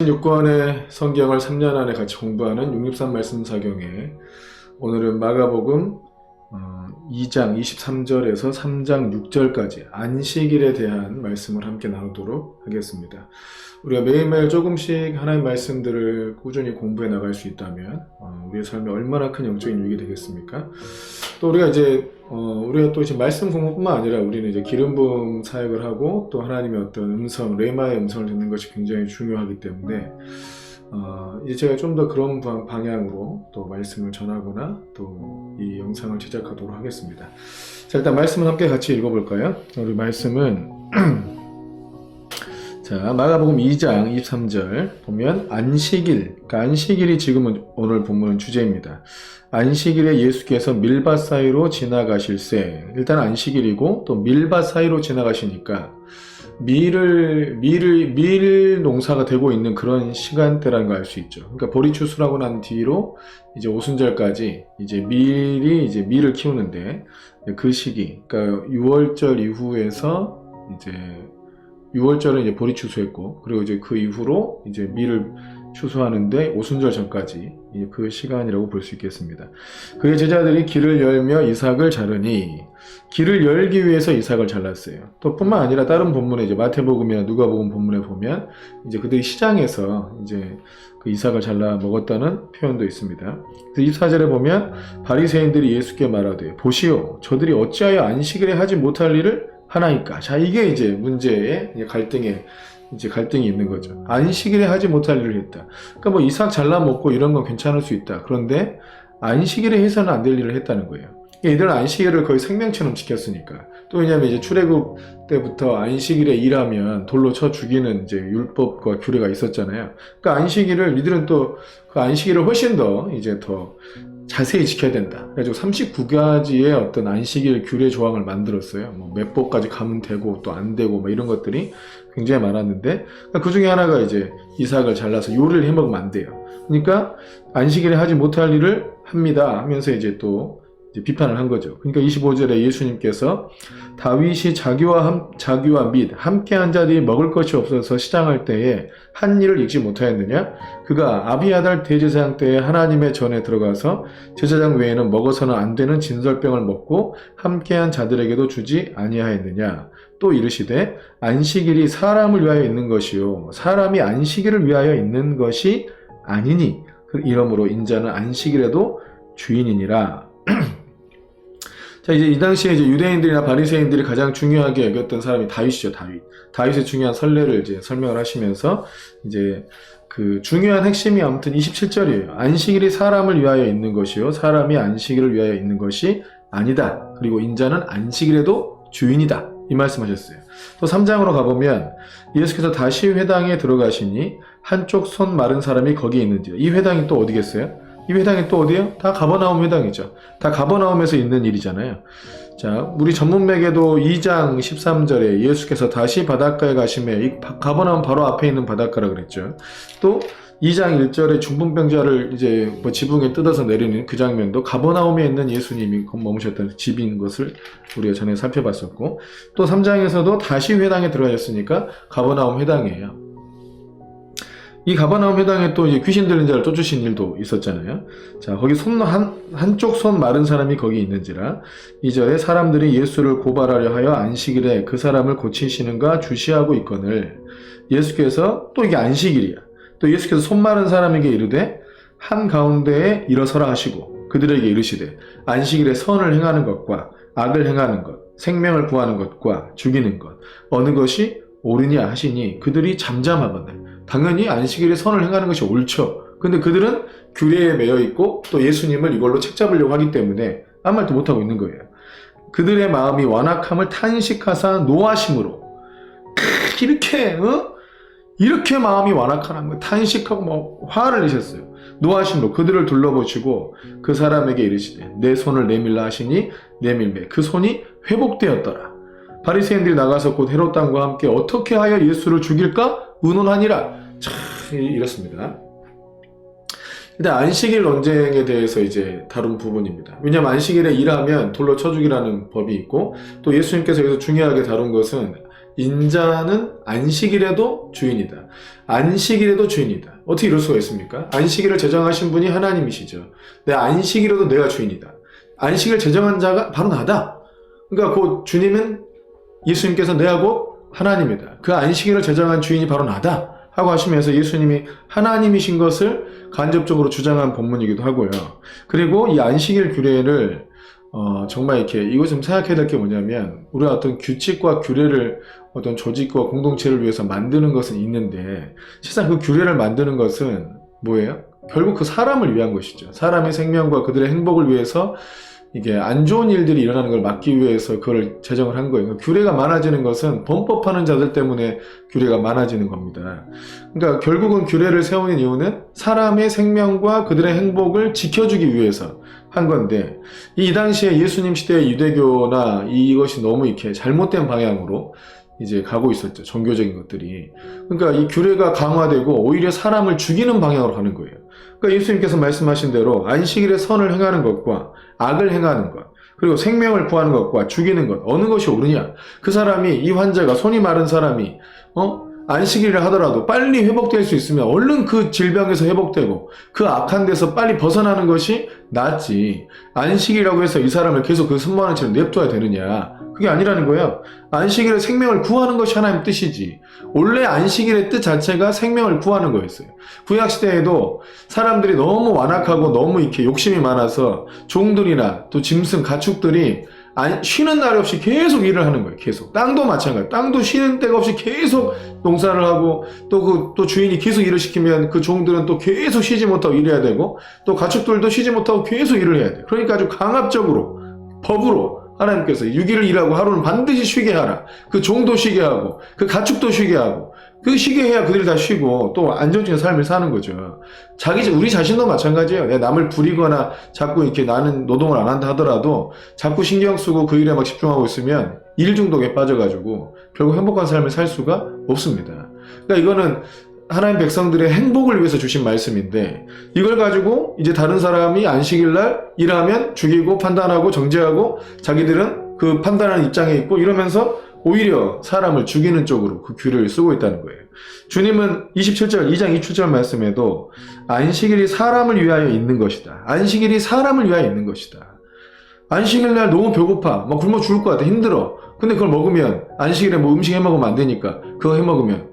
6권의 성경을 3년 안에 같이 공부하는 663 말씀 사경에 오늘은 마가복음 2장 23절에서 3장 6절까지 안식일에 대한 말씀을 함께 나누도록 하겠습니다. 우리가 매일매일 조금씩 하나님의 말씀들을 꾸준히 공부해 나갈 수 있다면 우리의 삶에 얼마나 큰 영적인 유익이 되겠습니까? 또 우리가 또 이제 말씀 공부뿐만 아니라 우리는 이제 기름 부음 사역을 하고 또 하나님의 어떤 음성, 레마의 음성을 듣는 것이 굉장히 중요하기 때문에 이제 제가 좀 더 그런 방향으로 또 말씀을 전하거나 또 이 영상을 제작하도록 하겠습니다. 자, 일단 말씀을 함께 같이 읽어볼까요? 우리 말씀은 자, 마가복음 2장 23절 보면 안식일, 그러니까 안식일이 지금은 오늘 본문은 주제입니다. 안식일에 예수께서 밀밭 사이로 지나가실세. 일단 안식일이고 또 밀밭 사이로 지나가시니까 밀 농사가 되고 있는 그런 시간대라는 걸 알 수 있죠. 그러니까 보리 추수라고 난 뒤로 이제 오순절까지 이제 밀을 키우는데 그 시기, 그러니까 6월절 이후에서 이제 6월절은 이제 보리 추수했고, 그리고 이제 그 이후로 이제 밀을 추수하는데 오순절 전까지 그 시간이라고 볼 수 있겠습니다. 그의 제자들이 길을 열며 이삭을 자르니, 길을 열기 위해서 이삭을 잘랐어요. 또 뿐만 아니라 다른 본문에 이제 마태복음이나 누가복음 본문에 보면 이제 그들이 시장에서 이제 그 이삭을 잘라 먹었다는 표현도 있습니다. 24절에 보면 바리새인들이 예수께 말하되 보시오, 저들이 어찌하여 안식일에 하지 못할 일을 하나이까. 자, 이게 이제 문제의 갈등이 있는 거죠. 안식일에 하지 못할 일을 했다. 그러니까 뭐 이삭 잘라 먹고 이런 건 괜찮을 수 있다. 그런데 안식일에 해서는 안 될 일을 했다는 거예요. 이들은 안식일을 거의 생명처럼 지켰으니까. 또 왜냐면 이제 출애굽 때부터 안식일에 일하면 돌로 쳐 죽이는 이제 율법과 규례가 있었잖아요. 그러니까 이들은 또 그 안식일을 훨씬 더 자세히 지켜야 된다. 그래가지고 39가지의 어떤 안식일 규례 조항을 만들었어요. 뭐 몇 법까지 가면 되고 또 안 되고 뭐 이런 것들이 굉장히 많았는데, 그 중에 하나가 이제 이삭을 잘라서 요리를 해 먹으면 안 돼요. 그러니까 안식일에 하지 못할 일을 합니다 하면서 이제 또 비판을 한 거죠. 그러니까 25절에 예수님께서 다윗이 자기와 및 함께한 자들이 먹을 것이 없어서 시장할 때에 한 일을 잊지 못하였느냐? 그가 아비아달 대제사장 때에 하나님의 전에 들어가서 제사장 외에는 먹어서는 안 되는 진설병을 먹고 함께한 자들에게도 주지 아니하였느냐? 또 이르시되 안식일이 사람을 위하여 있는 것이요 사람이 안식일을 위하여 있는 것이 아니니 이러므로 인자는 안식일에도 주인이니라. 자, 이제 이 당시에 이제 유대인들이나 바리새인들이 가장 중요하게 여겼던 사람이 다윗이죠. 다윗의 중요한 선례를 이제 설명을 하시면서 이제 그 중요한 핵심이 아무튼 27절이에요. 안식일이 사람을 위하여 있는 것이요 사람이 안식일을 위하여 있는 것이 아니다. 그리고 인자는 안식일에도 주인이다. 이 말씀하셨어요. 또 3장으로 가보면 예수께서 다시 회당에 들어가시니 한쪽 손 마른 사람이 거기에 있는지라. 이 회당이 또 어디겠어요? 이 회당이 또 어디예요? 다 가버나움 회당이죠. 다 가버나움에서 있는 일이잖아요. 자, 우리 전문맥에도 2장 13절에 예수께서 다시 바닷가에 가심에 이 가버나움 바로 앞에 있는 바닷가라 그랬죠. 또 2장 1절에 중풍병자를 이제 지붕에 뜯어서 내리는 그 장면도 가버나움에 있는 예수님이 머무셨던 집인 것을 우리가 전에 살펴봤었고, 또 3장에서도 다시 회당에 들어가셨으니까 가버나움 회당이에요. 이 가버나움 회당에 또 이제 귀신 들린 자를 쫓으신 일도 있었잖아요. 자, 거기 한쪽 손 마른 사람이 거기 있는지라. 2절에 사람들이 예수를 고발하려 하여 안식일에 그 사람을 고치시는가 주시하고 있거늘. 예수께서 또 이게 안식일이야. 또 예수께서 손 마른 사람에게 이르되 한가운데에 일어서라 하시고 그들에게 이르시되 안식일에 선을 행하는 것과 악을 행하는 것, 생명을 구하는 것과 죽이는 것 어느 것이 옳으냐 하시니 그들이 잠잠하거늘. 당연히 안식일에 선을 행하는 것이 옳죠. 근데 그들은 규례에 매여 있고 또 예수님을 이걸로 책잡으려고 하기 때문에 아무 말도 못하고 있는 거예요. 그들의 마음이 완악함을 탄식하사 노하심으로 이렇게 마음이 완악하는 거예요. 탄식하고 막 화를 내셨어요. 노하심으로 그들을 둘러보시고 그 사람에게 이르시되 내 손을 내밀라 하시니 내밀매 그 손이 회복되었더라. 바리새인들이 나가서 곧 헤롯 왕과 함께 어떻게 하여 예수를 죽일까 의논하니라. 참 이렇습니다. 일단 안식일 논쟁에 대해서 이제 다룬 부분입니다. 왜냐하면 안식일에 일하면 돌로 쳐 죽이라는 법이 있고, 또 예수님께서 여기서 중요하게 다룬 것은 인자는 안식일에도 주인이다. 안식일에도 주인이다. 어떻게 이럴 수가 있습니까? 안식일을 제정하신 분이 하나님이시죠. 내 안식일에도 내가 주인이다. 안식일을 제정한 자가 바로 나다. 그러니까 그 주님은 예수님께서 내가 곧 하나님이다. 그 안식일을 제정한 주인이 바로 나다. 하고 하시면서 예수님이 하나님이신 것을 간접적으로 주장한 본문이기도 하고요. 그리고 이 안식일 규례를 정말 이렇게 이거 좀 생각해야 될 게 뭐냐면 우리가 어떤 규칙과 규례를 어떤 조직과 공동체를 위해서 만드는 것은 있는데 실상 그 규례를 만드는 것은 뭐예요? 결국 그 사람을 위한 것이죠. 사람의 생명과 그들의 행복을 위해서 이게 안 좋은 일들이 일어나는 걸 막기 위해서 그걸 제정을 한 거예요. 규례가 많아지는 것은 범법하는 자들 때문에 규례가 많아지는 겁니다. 그러니까 결국은 규례를 세우는 이유는 사람의 생명과 그들의 행복을 지켜주기 위해서 한 건데 이 당시에 예수님 시대의 유대교나 이것이 너무 이렇게 잘못된 방향으로 이제 가고 있었죠. 종교적인 것들이. 그러니까 이 규례가 강화되고 오히려 사람을 죽이는 방향으로 가는 거예요. 그러니까 예수님께서 말씀하신 대로 안식일에 선을 행하는 것과 악을 행하는 것, 그리고 생명을 구하는 것과 죽이는 것, 어느 것이 옳으냐? 그 사람이, 이 환자가, 손이 마른 사람이 안식일을 하더라도 빨리 회복될 수 있으면 얼른 그 질병에서 회복되고 그 악한 데서 빨리 벗어나는 것이 낫지. 안식이라고 해서 이 사람을 계속 그 순모하는 채로 냅둬야 되느냐? 그게 아니라는 거예요. 안식일에 생명을 구하는 것이 하나님의 뜻이지. 원래 안식일의 뜻 자체가 생명을 구하는 거였어요. 구약시대에도 사람들이 너무 완악하고 너무 이렇게 욕심이 많아서 종들이나 또 짐승, 가축들이 쉬는 날 없이 계속 일을 하는 거예요. 계속. 땅도 마찬가지예요. 땅도 쉬는 때가 없이 계속 농사를 하고 또 주인이 계속 일을 시키면 그 종들은 또 계속 쉬지 못하고 일해야 되고 또 가축들도 쉬지 못하고 계속 일을 해야 돼요. 그러니까 아주 강압적으로 법으로 하나님께서 6일을 일하고 하루는 반드시 쉬게 하라. 그 종도 쉬게 하고 그 가축도 쉬게 하고 그 쉬게 해야 그들이 다 쉬고 또 안정적인 삶을 사는 거죠. 우리 자신도 마찬가지예요. 내가 남을 부리거나 자꾸 이렇게 나는 노동을 안 한다 하더라도 자꾸 신경 쓰고 그 일에 막 집중하고 있으면 일 중독에 빠져가지고 결국 행복한 삶을 살 수가 없습니다. 그러니까 이거는 하나님 백성들의 행복을 위해서 주신 말씀인데 이걸 가지고 이제 다른 사람이 안식일날 일하면 죽이고 판단하고 정죄하고 자기들은 그 판단하는 입장에 있고 이러면서 오히려 사람을 죽이는 쪽으로 그 규례를 쓰고 있다는 거예요. 주님은 27절, 2장 27절 말씀에도 안식일이 사람을 위하여 있는 것이다. 안식일이 사람을 위하여 있는 것이다. 안식일날 너무 배고파. 막 굶어 죽을 것 같아. 힘들어. 근데 그걸 먹으면 안식일에 뭐 음식 해 먹으면 안 되니까 그거 해 먹으면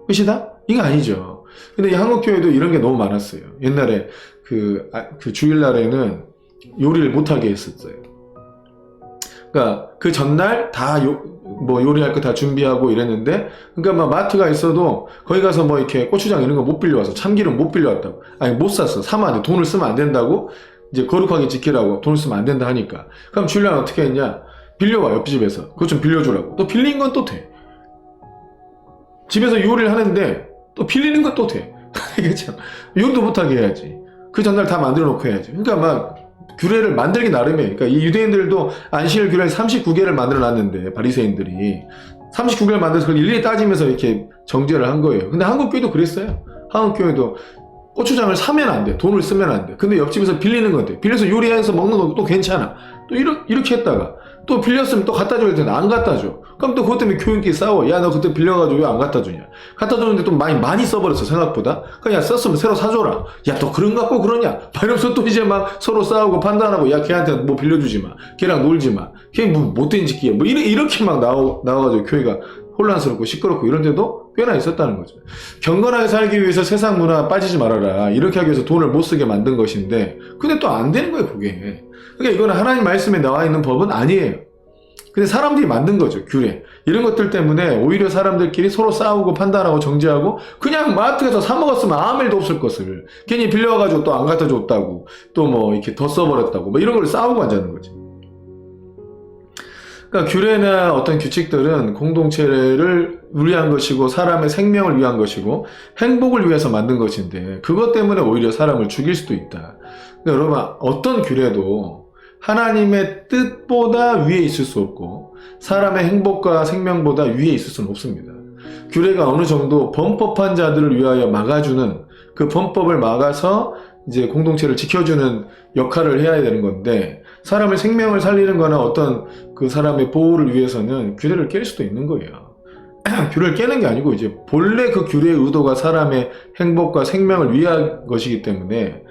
끝이다? 이거 아니죠. 근데 이 한국교회도 이런 게 너무 많았어요. 옛날에 그 주일날에는 요리를 못하게 했었어요. 그러니까 그 전날 다 요리할 거 다 준비하고 이랬는데, 그러니까 막 마트가 있어도 거기 가서 뭐 이렇게 고추장 이런 거 못 빌려와서 참기름 못 빌려왔다고. 아니 못 샀어. 사면 안 돼. 돈을 쓰면 안 된다고. 이제 거룩하게 지키라고 돈을 쓰면 안 된다 하니까. 그럼 주일날 어떻게 했냐? 빌려와 옆집에서. 그거 좀 빌려주라고. 또 빌린 건 또 돼. 집에서 요리를 하는데 또 빌리는 건 또 돼. 이게 참 요리도 못하게 해야지. 그 전날 다 만들어 놓고 해야지. 그러니까 막 규례를 만들기 나름이에요. 그러니까 이 유대인들도 안식일 규례를 39개를 만들어 놨는데 바리새인들이 39개를 만들어서 그걸 일일이 따지면서 이렇게 정죄를 한 거예요. 근데 한국 교회도 그랬어요. 한국 교회도 고추장을 사면 안 돼. 돈을 쓰면 안 돼. 근데 옆집에서 빌리는 건데 빌려서 요리해서 먹는 건 또 괜찮아. 또 이렇게 했다가 또 빌렸으면 또 갖다 줘야 되는데 안 갖다 줘. 그럼 또 그것 때문에 교인끼리 싸워. 야, 너 그때 빌려가지고 왜 안 갖다 주냐. 갖다 줬는데 또 많이 써버렸어, 생각보다. 그냥 썼으면 새로 사줘라. 야, 너 그런 거 갖고 그러냐. 이러면서 또 이제 막 서로 싸우고 판단하고, 야, 걔한테 뭐 빌려주지 마. 걔랑 놀지 마. 걔 뭐 못된 짓기야. 뭐 이렇게 막 나와가지고 교회가 혼란스럽고 시끄럽고 이런데도 꽤나 있었다는 거죠. 경건하게 살기 위해서 세상 문화 빠지지 말아라. 이렇게 하기 위해서 돈을 못 쓰게 만든 것인데, 근데 또 안 되는 거예요, 그게. 그러니까 이거는 하나님 말씀에 나와 있는 법은 아니에요. 근데 사람들이 만든 거죠, 규례. 이런 것들 때문에 오히려 사람들끼리 서로 싸우고 판단하고 정죄하고 그냥 마트에서 사 먹었으면 아무 일도 없을 것을 괜히 빌려와가지고 또 안 갖다 줬다고 또 뭐 이렇게 더 써버렸다고 뭐 이런 걸 싸우고 앉아는 거지. 그러니까 규례나 어떤 규칙들은 공동체를 위한 것이고 사람의 생명을 위한 것이고 행복을 위해서 만든 것인데 그것 때문에 오히려 사람을 죽일 수도 있다. 그러니까 여러분 어떤 규례도 하나님의 뜻보다 위에 있을 수 없고 사람의 행복과 생명보다 위에 있을 수는 없습니다. 규례가 어느 정도 범법한 자들을 위하여 막아주는 그 범법을 막아서 이제 공동체를 지켜주는 역할을 해야 되는 건데 사람의 생명을 살리는 거나 어떤 그 사람의 보호를 위해서는 규례를 깰 수도 있는 거예요. 규례를 깨는 게 아니고 이제 본래 그 규례의 의도가 사람의 행복과 생명을 위한 것이기 때문에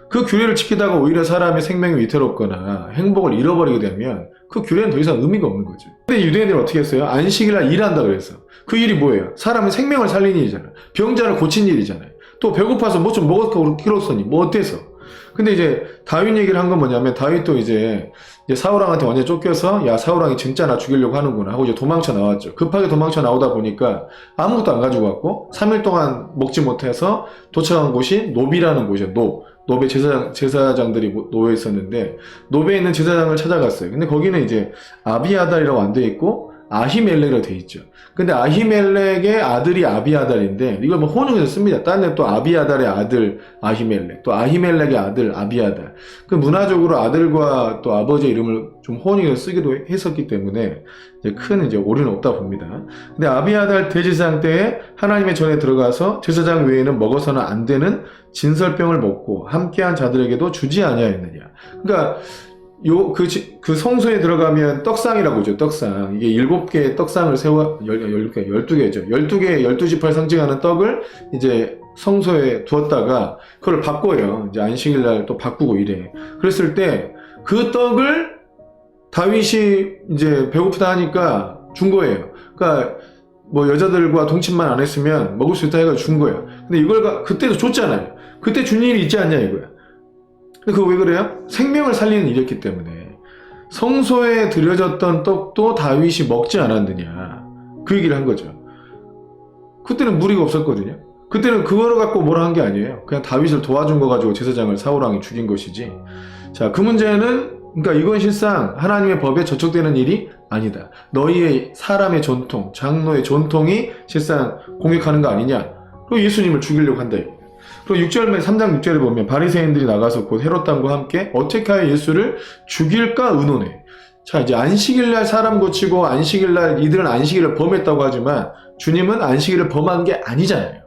그 규례를 지키다가 오히려 사람의 생명이 위태롭거나 행복을 잃어버리게 되면 그 규례는 더 이상 의미가 없는 거죠. 근데 유대인들은 어떻게 했어요? 안식일날 일한다 그랬어. 그 일이 뭐예요? 사람의 생명을 살린 일이잖아요. 병자를 고친 일이잖아요. 또 배고파서 뭐 좀 먹었고 키웠으니 뭐 어때서? 근데 이제 다윗 얘기를 한 건 뭐냐면 다윗도 이제 사울왕한테 완전 쫓겨서 야 사울왕이 진짜 나 죽이려고 하는구나 하고 이제 도망쳐 나왔죠. 급하게 도망쳐 나오다 보니까 아무것도 안 가지고 왔고 3일 동안 먹지 못해서 도착한 곳이 노비라는 곳이에요. 노베 제사장들이 놓여 있었는데 노베에 있는 제사장을 찾아갔어요. 근데 거기는 이제 아비아달이라고 안 돼 있고 아히멜렉이라고 돼 있죠. 근데 아히멜렉의 아들이 아비아달인데 이걸 뭐 혼용해서 씁니다. 딴 데 또 아비아달의 아들 아히멜렉, 또 아히멜렉의 아들 아비아달. 그 문화적으로 아들과 또 아버지의 이름을 좀 혼용해서 쓰기도 했었기 때문에 이제 큰 이제 오류는 없다 봅니다. 근데 아비아달 대제사장 때에 하나님의 전에 들어가서 제사장 외에는 먹어서는 안 되는 진설병을 먹고 함께한 자들에게도 주지 아니하였느냐. 그러니까 그 성소에 들어가면 떡상이라고 하죠. 떡상. 이게 7개의 떡상을 12개죠. 12지파를 상징하는 떡을 이제 성소에 두었다가 그걸 바꿔요. 이제 안식일날 또 바꾸고 이래. 그랬을 때 그 떡을 다윗이 이제 배고프다 하니까 준 거예요. 그러니까 뭐 여자들과 동침만 안 했으면 먹을 수 있다 해가지고 준 거예요. 근데 이걸 그때도 줬잖아요. 그때 준 일이 있지 않냐 이거야. 근데 그거 왜 그래요? 생명을 살리는 일이었기 때문에 성소에 드려졌던 떡도 다윗이 먹지 않았느냐 그 얘기를 한 거죠. 그때는 무리가 없었거든요. 그때는 그거를 갖고 뭐라 한 게 아니에요. 그냥 다윗을 도와준 거 가지고 제사장을 사울왕이 죽인 것이지. 자, 그 문제는 그러니까 이건 실상 하나님의 법에 저촉되는 일이 아니다. 너희의 사람의 전통, 장로의 전통이 실상 공격하는 거 아니냐. 그리고 예수님을 죽이려고 한다. 그리고 3장 6절에 보면 바리새인들이 나가서 곧 헤롯당과 함께 어떻게 하여 예수를 죽일까 의논해. 자, 이제 안식일날 사람 고치고 안식일날 이들은 안식일을 범했다고 하지만 주님은 안식일을 범한 게 아니잖아요.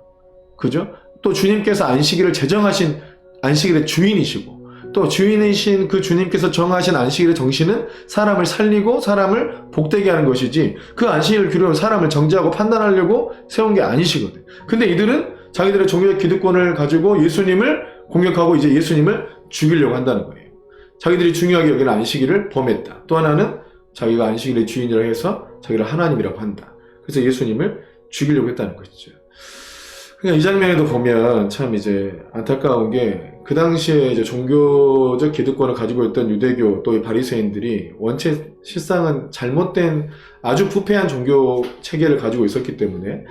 그죠? 또 주님께서 안식일을 제정하신 안식일의 주인이시고 또 주인이신 그 주님께서 정하신 안식일의 정신은 사람을 살리고 사람을 복되게 하는 것이지 그 안식일을 규례로 사람을 정죄하고 판단하려고 세운 게 아니시거든. 근데 이들은 자기들의 종교적 기득권을 가지고 예수님을 공격하고 이제 예수님을 죽이려고 한다는 거예요. 자기들이 중요하게 여기는 안식일을 범했다. 또 하나는 자기가 안식일의 주인이라 해서 자기를 하나님이라고 한다. 그래서 예수님을 죽이려고 했다는 것이죠. 그러니까 이 장면에도 보면 참 이제 안타까운 게 그 당시에 이제 종교적 기득권을 가지고 있던 유대교 또 바리새인들이 원체 실상은 잘못된 아주 부패한 종교 체계를 가지고 있었기 때문에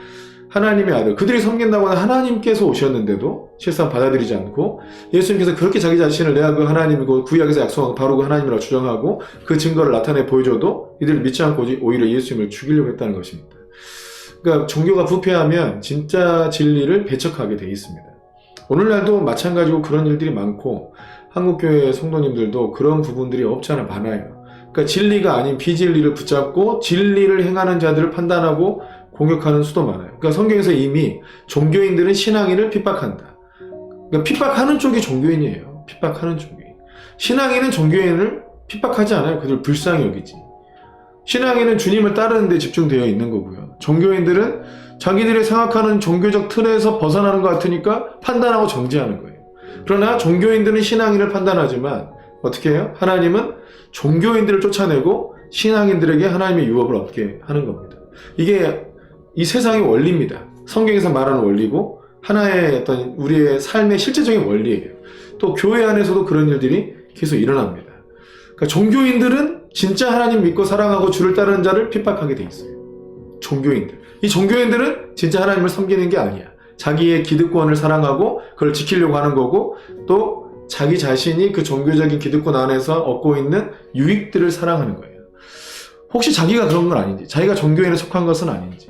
하나님의 아들, 그들이 섬긴다고 하는 하나님께서 오셨는데도 실상 받아들이지 않고 예수님께서 그렇게 자기 자신을 내가 그 하나님이고 구약에서 약속한 바로 그 하나님이라고 주장하고 그 증거를 나타내 보여줘도 이들을 믿지 않고 오히려 예수님을 죽이려고 했다는 것입니다. 그러니까 종교가 부패하면 진짜 진리를 배척하게 돼 있습니다. 오늘날도 마찬가지고 그런 일들이 많고 한국교회 성도님들도 그런 부분들이 없지 않아 많아요. 그러니까 진리가 아닌 비진리를 붙잡고 진리를 행하는 자들을 판단하고 공격하는 수도 많아요. 그러니까 성경에서 이미 종교인들은 신앙인을 핍박한다. 그러니까 핍박하는 쪽이 종교인이에요. 핍박하는 쪽이. 신앙인은 종교인을 핍박하지 않아요. 그들 불쌍히 여기지. 신앙인은 주님을 따르는 데 집중되어 있는 거고요. 종교인들은 자기들이 생각하는 종교적 틀에서 벗어나는 것 같으니까 판단하고 정죄하는 거예요. 그러나 종교인들은 신앙인을 판단하지만 어떻게 해요? 하나님은 종교인들을 쫓아내고 신앙인들에게 하나님의 유업을 얻게 하는 겁니다. 이게 이 세상의 원리입니다. 성경에서 말하는 원리고 하나의 어떤 우리의 삶의 실제적인 원리예요. 또 교회 안에서도 그런 일들이 계속 일어납니다. 그러니까 종교인들은 진짜 하나님 믿고 사랑하고 주를 따르는 자를 핍박하게 돼 있어요. 종교인들. 이 종교인들은 진짜 하나님을 섬기는 게 아니야. 자기의 기득권을 사랑하고 그걸 지키려고 하는 거고 또 자기 자신이 그 종교적인 기득권 안에서 얻고 있는 유익들을 사랑하는 거예요. 혹시 자기가 그런 건 아닌지, 자기가 종교인에 속한 것은 아닌지,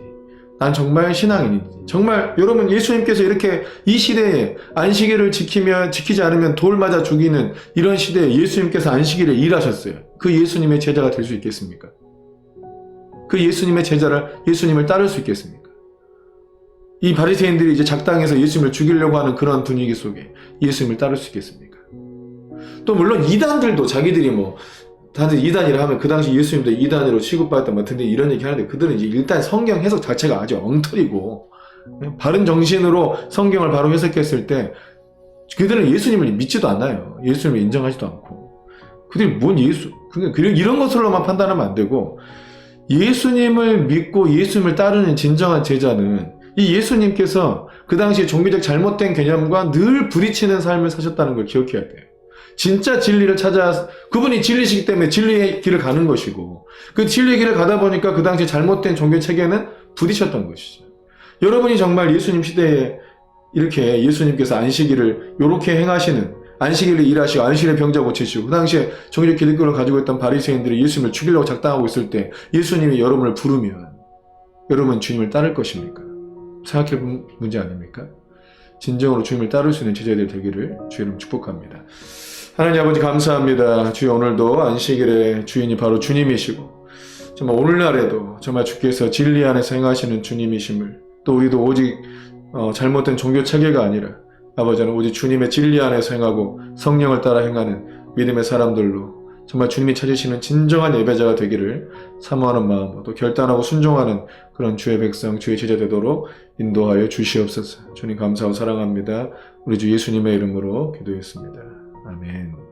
난 정말 신앙인인지, 정말 여러분 예수님께서 이렇게 이 시대에 안식일을 지키지 않으면 돌 맞아 죽이는 이런 시대에 예수님께서 안식일에 일하셨어요. 그 예수님의 제자가 될 수 있겠습니까? 그 예수님의 예수님을 따를 수 있겠습니까? 이 바리새인들이 이제 작당해서 예수님을 죽이려고 하는 그런 분위기 속에 예수님을 따를 수 있겠습니까? 또 물론 이단들도 자기들이 뭐 다들 이단이라 하면 그 당시 예수님도 이단으로 취급받았던 것 같은데 이런 얘기 하는데 그들은 이제 일단 성경 해석 자체가 아주 엉터리고 바른 정신으로 성경을 바로 해석했을 때 그들은 예수님을 믿지도 않아요. 예수님을 인정하지도 않고. 그들이 뭔 그러니까 이런 것으로만 판단하면 안 되고 예수님을 믿고 예수님을 따르는 진정한 제자는 이 예수님께서 그 당시에 종교적 잘못된 개념과 늘 부딪히는 삶을 사셨다는 걸 기억해야 돼요. 진짜 진리를 찾아 그분이 진리시기 때문에 진리의 길을 가는 것이고 그 진리의 길을 가다 보니까 그 당시 잘못된 종교 체계는 부딪혔던 것이죠. 여러분이 정말 예수님 시대에 이렇게 예수님께서 안식일을 이렇게 행하시는 안식일을 일하시고 안식일에 병자 고치시고 그 당시에 종교적 기득권을 가지고 있던 바리새인들이 예수님을 죽이려고 작당하고 있을 때 예수님이 여러분을 부르면 여러분 주님을 따를 것입니까? 생각해본 문제 아닙니까? 진정으로 주님을 따를 수 있는 제자들 되기를 주의 이름 축복합니다. 하나님 아버지 감사합니다. 주여 오늘도 안식일의 주인이 바로 주님이시고 정말 오늘날에도 정말 주께서 진리 안에서 행하시는 주님이심을 또 우리도 오직 잘못된 종교 체계가 아니라 아버지는 오직 주님의 진리 안에서 행하고 성령을 따라 행하는 믿음의 사람들로 정말 주님이 찾으시는 진정한 예배자가 되기를 사모하는 마음으로 또 결단하고 순종하는 그런 주의 백성, 주의 제자 되도록 인도하여 주시옵소서. 주님 감사하고 사랑합니다. 우리 주 예수님의 이름으로 기도했습니다. 아멘.